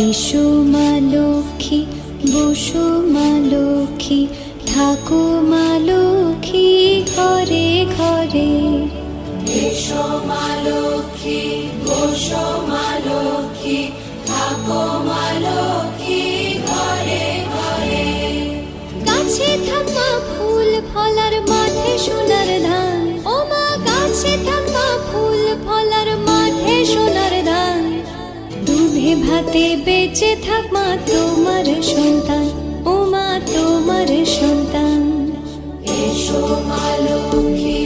এসো মা লক্ষ্মী, বসো মা লক্ষ্মী, থাকো মা লক্ষ্মী ঘরে ঘরে। এসো মা লক্ষ্মী, বসো মা লক্ষ্মী, থাকো মা লক্ষ্মী ঘরে ঘরে। গাছে থাকা ফুল ফলার মাঠে সোনার ধান, ও মা গাছে থাকা ফুল ফলার মাঠে সোনার ধান। দুধে ভাতে বেঁচে থাক মা তোমার সন্তান, ও মা তোমার সন্তান। এসো মা লক্ষ্মী,